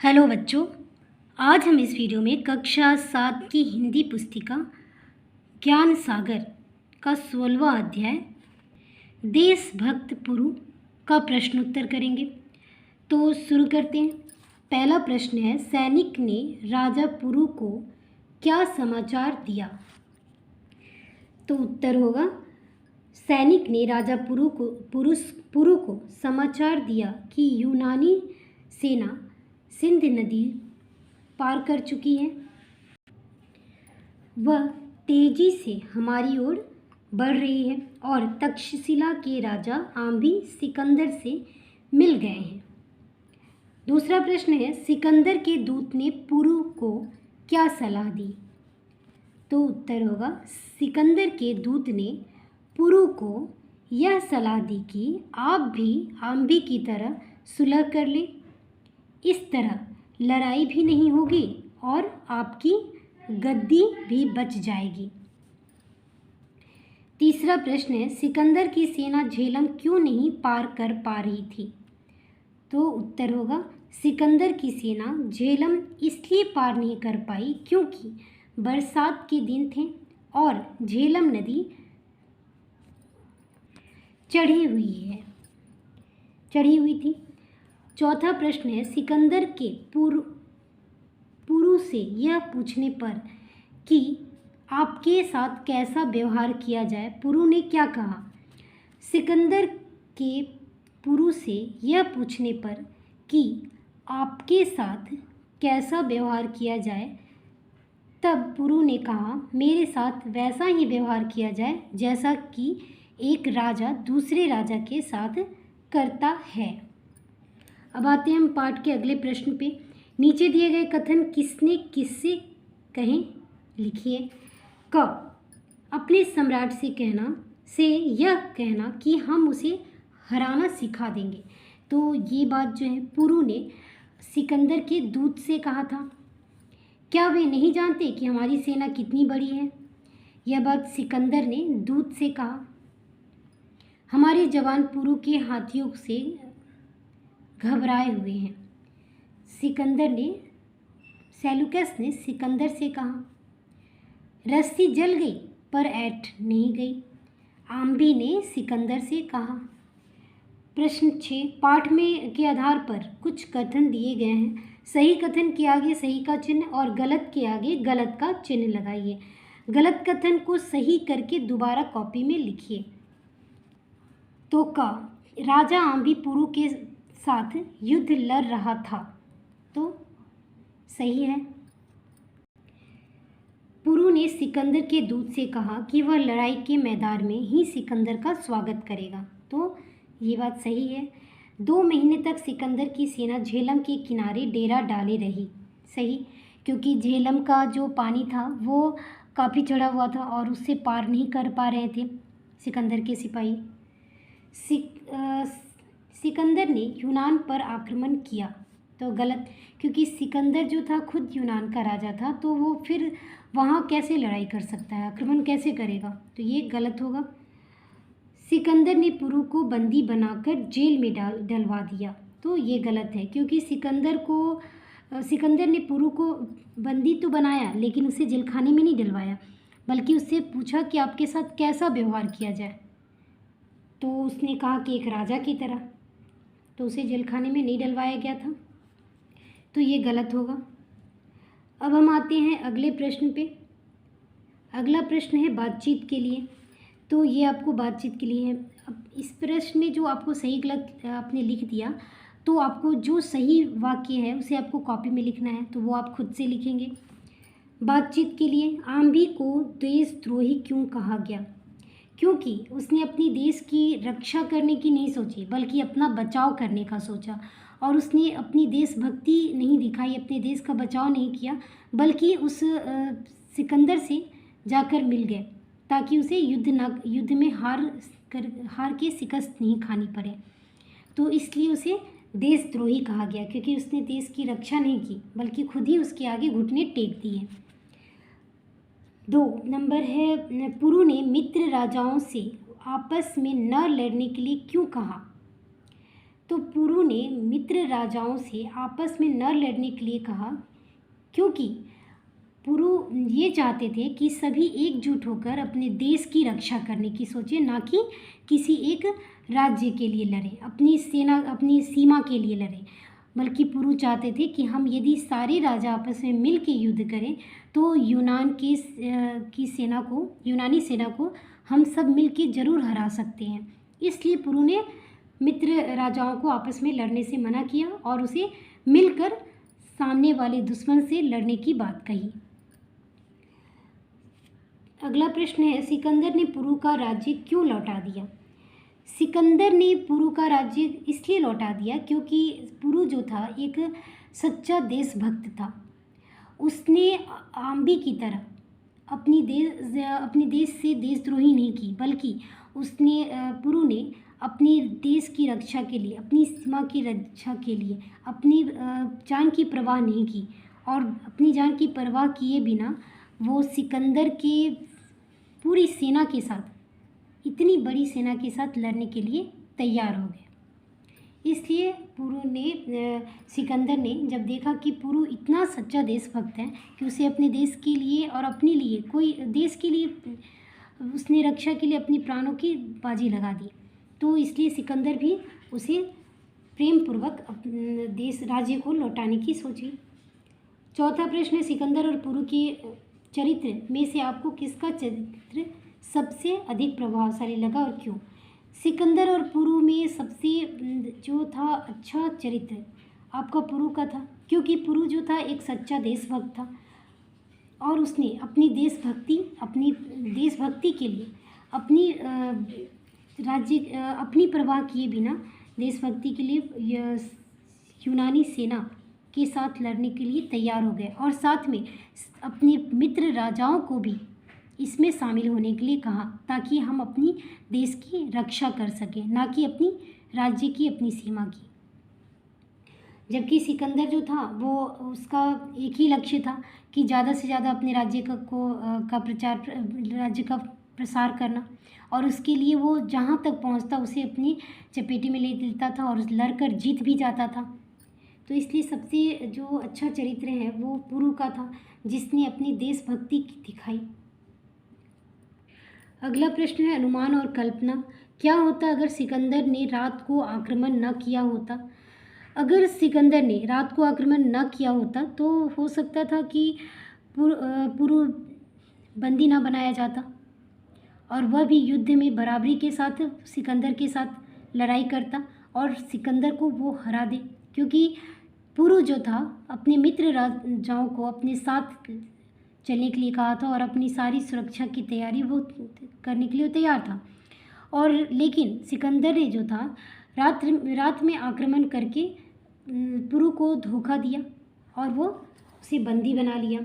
Hello बच्चों, आज हम इस वीडियो में कक्षा 7 की हिंदी पुस्तिका ज्ञान सागर का 16वां अध्याय देशभक्त पुरु का प्रश्नोत्तर करेंगे। तो शुरू करते हैं। पहला प्रश्न है, सैनिक ने राजा पुरु को क्या समाचार दिया? तो उत्तर होगा, सैनिक ने राजा पुरु को समाचार दिया कि यूनानी सेना सिंध नदी पार कर चुकी है। वह तेजी से हमारी ओर बढ़ रही है और तक्षशिला के राजा आम्बी सिकंदर से मिल गए हैं। दूसरा प्रश्न है, सिकंदर के दूत ने पुरु को क्या सलाह दी? तो उत्तर होगा, सिकंदर के दूत ने पुरु को यह सलाह दी कि आप भी आम्बी की तरह सुलह कर लें। इस तरह लड़ाई भी नहीं होगी और आपकी गद्दी भी बच जाएगी। तीसरा प्रश्न है, सिकंदर की सेना झेलम क्यों नहीं पार कर पा रही थी? तो उत्तर होगा, सिकंदर की सेना झेलम इसलिए पार नहीं कर पाई क्योंकि बरसात के दिन थे और झेलम नदी चढ़ी हुई थी। चौथा प्रश्न है, सिकंदर के पुरु से यह पूछने पर कि आपके साथ कैसा व्यवहार किया जाए, पुरु ने क्या कहा? सिकंदर के पुरु से यह पूछने पर कि आपके साथ कैसा व्यवहार किया जाए, तब पुरु ने कहा, मेरे साथ वैसा ही व्यवहार किया जाए जैसा कि एक राजा दूसरे राजा के साथ करता है। अब आते हैं हम पाठ के अगले प्रश्न पे। नीचे दिए गए कथन किसने किससे कहें, लिखिए। क, अपने सम्राट से यह कहना कि हम उसे हराना सिखा देंगे। तो ये बात जो है पुरु ने सिकंदर के दूत से कहा था। क्या वे नहीं जानते कि हमारी सेना कितनी बड़ी है? यह बात सिकंदर ने दूत से कहा। हमारे जवान पुरु के हाथियों से घबराए हुए हैं। सेलूकस ने सिकंदर से कहा। रस्सी जल गई पर ऐंठ नहीं गई, आम्बी ने सिकंदर से कहा। प्रश्न 6, पाठ में के आधार पर कुछ कथन दिए गए हैं। सही कथन के आगे सही का चिन्ह और गलत के आगे गलत का चिन्ह लगाइए। गलत कथन को सही करके दोबारा कॉपी में लिखिए। तो का, राजा आम्बी पुरु के साथ युद्ध लड़ रहा था। तो सही है। पुरु ने सिकंदर के दूत से कहा कि वह लड़ाई के मैदान में ही सिकंदर का स्वागत करेगा। तो ये बात सही है। 2 महीने तक सिकंदर की सेना झेलम के किनारे डेरा डाले रही। सही, क्योंकि झेलम का जो पानी था वो काफ़ी चढ़ा हुआ था और उससे पार नहीं कर पा रहे थे सिकंदर के सिपाही। सिकंदर ने यूनान पर आक्रमण किया। तो गलत, क्योंकि सिकंदर जो था खुद यूनान का राजा था, तो वो फिर वहाँ कैसे लड़ाई कर सकता है, आक्रमण कैसे करेगा? तो ये गलत होगा। सिकंदर ने पुरु को बंदी बनाकर जेल में डलवा दिया। तो ये गलत है, क्योंकि सिकंदर ने पुरु को बंदी तो बनाया लेकिन उसे जेलखाने में नहीं डलवाया, बल्कि उससे पूछा कि आपके साथ कैसा व्यवहार किया जाए। तो उसने कहा कि एक राजा की तरह, तो उसे जेलखाने में नहीं डलवाया गया था। तो ये गलत होगा। अब हम आते हैं अगले प्रश्न पे। अगला प्रश्न है बातचीत के लिए। तो ये आपको बातचीत के लिए है। अब इस प्रश्न में जो आपको सही गलत आपने लिख दिया, तो आपको जो सही वाक्य है उसे आपको कॉपी में लिखना है, तो वो आप खुद से लिखेंगे। बातचीत के लिए, आम्बी को देशद्रोही क्यों कहा गया? क्योंकि उसने अपनी देश की रक्षा करने की नहीं सोची, बल्कि अपना बचाव करने का सोचा, और उसने अपनी देशभक्ति नहीं दिखाई, अपने देश का बचाव नहीं किया, बल्कि उस सिकंदर से जाकर मिल गए ताकि उसे युद्ध में हार के शिकस्त नहीं खानी पड़े। तो इसलिए उसे देशद्रोही कहा गया, क्योंकि उसने देश की रक्षा नहीं की बल्कि खुद ही उसके आगे घुटने टेक दिए। 2 नंबर है, पुरु ने मित्र राजाओं से आपस में न लड़ने के लिए क्यों कहा? तो पुरु ने मित्र राजाओं से आपस में न लड़ने के लिए कहा, क्योंकि पुरु ये चाहते थे कि सभी एकजुट होकर अपने देश की रक्षा करने की सोचे, ना कि किसी एक राज्य के लिए लड़े, अपनी सेना अपनी सीमा के लिए लड़े। बल्कि पुरु चाहते थे कि हम यदि सारे राजा आपस में मिल के युद्ध करें तो यूनानी सेना को हम सब मिल के ज़रूर हरा सकते हैं। इसलिए पुरु ने मित्र राजाओं को आपस में लड़ने से मना किया और उसे मिलकर सामने वाले दुश्मन से लड़ने की बात कही। अगला प्रश्न है, सिकंदर ने पुरु का राज्य क्यों लौटा दिया? सिकंदर ने पुरु का राज्य इसलिए लौटा दिया क्योंकि पुरु जो था एक सच्चा देशभक्त था। उसने आम्बी की तरह अपने देश से देशद्रोही नहीं की, बल्कि पुरु ने अपने देश की रक्षा के लिए, अपनी सीमा की रक्षा के लिए अपनी जान की परवाह नहीं की, और अपनी जान की परवाह किए बिना वो सिकंदर के पूरी सेना के साथ, इतनी बड़ी सेना के साथ लड़ने के लिए तैयार हो गए। इसलिए सिकंदर ने जब देखा कि पुरु इतना सच्चा देशभक्त है कि उसे अपने देश के लिए और अपने लिए देश के लिए उसने रक्षा के लिए अपनी प्राणों की बाजी लगा दी, तो इसलिए सिकंदर भी उसे प्रेम पूर्वक राज्य को लौटाने की सोची। चौथा प्रश्न है, सिकंदर और पुरु के चरित्र में से आपको किसका चरित्र सबसे अधिक प्रभावशाली लगा और क्यों? सिकंदर और पुरु में सबसे जो था अच्छा चरित्र आपका पुरु का था, क्योंकि पुरु जो था एक सच्चा देशभक्त था और उसने अपनी देशभक्ति के लिए अपनी परवाह किए बिना देशभक्ति के लिए यूनानी सेना के साथ लड़ने के लिए तैयार हो गए, और साथ में अपने मित्र राजाओं को भी इसमें शामिल होने के लिए कहा, ताकि हम अपनी देश की रक्षा कर सकें, ना कि अपनी राज्य की, अपनी सीमा की। जबकि सिकंदर जो था वो उसका एक ही लक्ष्य था कि ज़्यादा से ज़्यादा अपने राज्य राज्य का प्रसार करना, और उसके लिए वो जहाँ तक पहुँचता उसे अपनी चपेटे में ले लेता था और लड़कर जीत भी जाता था। तो इसलिए सबसे जो अच्छा चरित्र है वो पुरु का था, जिसने अपनी देशभक्ति दिखाई। अगला प्रश्न है, अनुमान और कल्पना। क्या होता अगर सिकंदर ने रात को आक्रमण न किया होता? अगर सिकंदर ने रात को आक्रमण न किया होता तो हो सकता था कि पुरु बंदी न बनाया जाता और वह भी युद्ध में बराबरी के साथ सिकंदर के साथ लड़ाई करता और सिकंदर को वो हरा दे, क्योंकि पुरु जो था अपने मित्र राजाओं को अपने साथ चलने के लिए कहा था और अपनी सारी सुरक्षा की तैयारी वो करने के लिए तैयार था। और लेकिन सिकंदर ने जो था रात में आक्रमण करके पुरु को धोखा दिया और वो उसे बंदी बना लिया।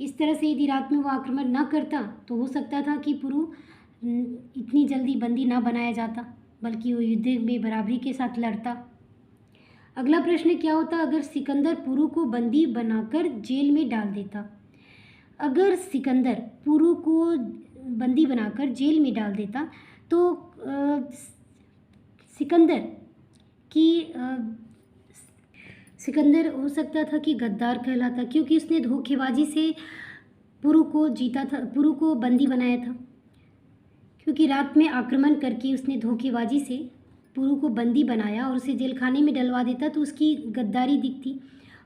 इस तरह से यदि रात में वो आक्रमण न करता तो हो सकता था कि पुरु इतनी जल्दी बंदी ना बनाया जाता, बल्कि वो युद्ध में बराबरी के साथ लड़ता। अगला प्रश्न, क्या होता अगर सिकंदर पुरु को बंदी बनाकर जेल में डाल देता? अगर सिकंदर पुरु को बंदी बनाकर जेल में डाल देता तो सिकंदर हो सकता था कि गद्दार कहलाता, क्योंकि उसने धोखेबाजी से पुरु को बंदी बनाया था। क्योंकि रात में आक्रमण करके उसने धोखेबाजी से पुरु को बंदी बनाया और उसे जेल खाने में डलवा देता तो उसकी गद्दारी दिखती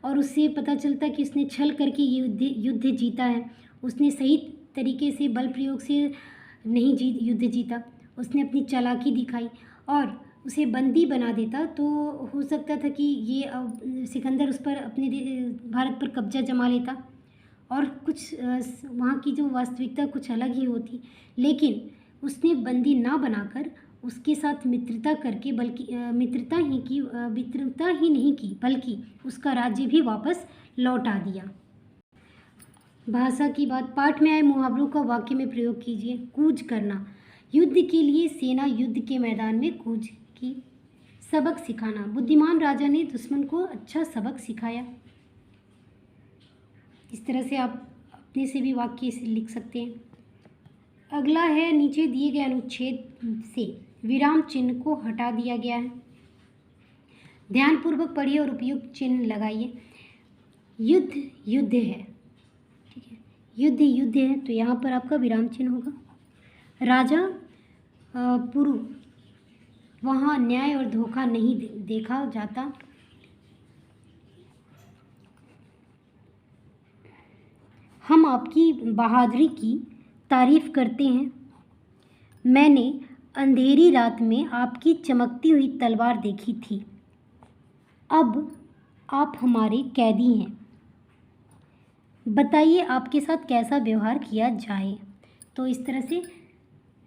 और उससे पता चलता कि उसने छल करके युद्ध जीता है। उसने सही तरीके से बल प्रयोग से नहीं युद्ध जीता, उसने अपनी चालाकी दिखाई और उसे बंदी बना देता तो हो सकता था कि ये सिकंदर उस पर अपने भारत पर कब्जा जमा लेता और कुछ वहाँ की जो वास्तविकता कुछ अलग ही होती। लेकिन उसने बंदी ना बनाकर उसके साथ मित्रता करके, बल्कि मित्रता ही नहीं की बल्कि उसका राज्य भी वापस लौटा दिया। भाषा की बात, पाठ में आए मुहावरों का वाक्य में प्रयोग कीजिए। कूच करना, युद्ध के लिए सेना युद्ध के मैदान में कूच की। सबक सिखाना, बुद्धिमान राजा ने दुश्मन को अच्छा सबक सिखाया। इस तरह से आप अपने से भी वाक्य से लिख सकते हैं। अगला है, नीचे दिए गए अनुच्छेद से विराम चिन्ह को हटा दिया गया है। ध्यानपूर्वक पढ़िए और उपयुक्त चिन्ह लगाइए। युद्ध युद्ध है, ठीक है, युद्ध युद्ध है, तो यहाँ पर आपका विराम चिन्ह होगा। राजा पुरु, वहाँ न्याय और धोखा नहीं देखा जाता। हम आपकी बहादुरी की तारीफ करते हैं। मैंने अंधेरी रात में आपकी चमकती हुई तलवार देखी थी। अब आप हमारे कैदी हैं। बताइए आपके साथ कैसा व्यवहार किया जाए। तो इस तरह से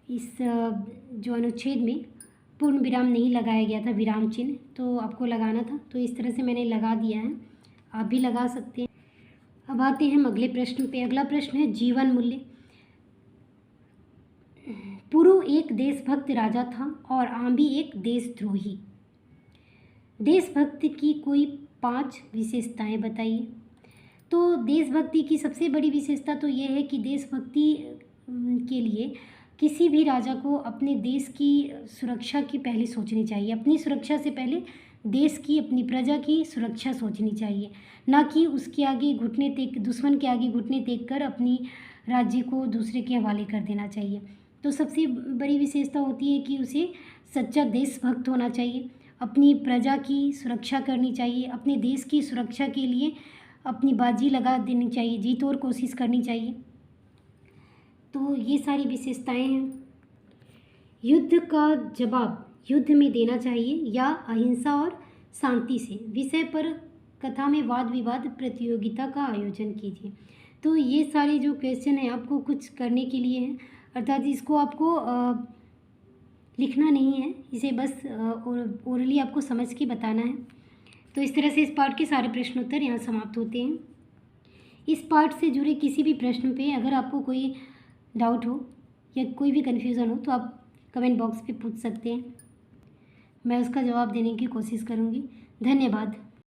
इस जो अनुच्छेद में पूर्ण विराम नहीं लगाया गया था, विराम चिन्ह, तो आपको लगाना था, तो इस तरह से मैंने लगा दिया है, आप भी लगा सकते हैं। अब आते हैं हम अगले प्रश्न पे। अगला प्रश्न है जीवन मूल्य। पुरु एक देशभक्त राजा था और आम्बी एक देशद्रोही। देशभक्ति की कोई 5 विशेषताएं बताइए। तो देशभक्ति की सबसे बड़ी विशेषता तो यह है कि देशभक्ति के लिए किसी भी राजा को अपने देश की सुरक्षा की पहले सोचनी चाहिए। अपनी सुरक्षा से पहले देश की, अपनी प्रजा की सुरक्षा सोचनी चाहिए, ना कि उसके आगे घुटने टेक, दुश्मन के आगे घुटने टेक कर अपनी राज्य को दूसरे के हवाले कर देना चाहिए। तो सबसे बड़ी विशेषता होती है कि उसे सच्चा देशभक्त होना चाहिए, अपनी प्रजा की सुरक्षा करनी चाहिए, अपने देश की सुरक्षा के लिए अपनी बाजी लगा देनी चाहिए, जीत और कोशिश करनी चाहिए। तो ये सारी विशेषताएं हैं। युद्ध का जवाब युद्ध में देना चाहिए या अहिंसा और शांति से। विषय पर कथा में वाद विवाद प्रतियोगिता का आयोजन कीजिए। तो ये सारे जो क्वेश्चन हैं आपको कुछ करने के लिए हैं, अर्थात इसको आपको लिखना नहीं है, इसे बस ओरली आपको समझ के बताना है। तो इस तरह से इस पार्ट के सारे प्रश्न उत्तर यहाँ समाप्त होते हैं। इस पार्ट से जुड़े किसी भी प्रश्न पे अगर आपको कोई डाउट हो या कोई भी कन्फ्यूज़न हो तो आप कमेंट बॉक्स पे पूछ सकते हैं, मैं उसका जवाब देने की कोशिश करूँगी। धन्यवाद।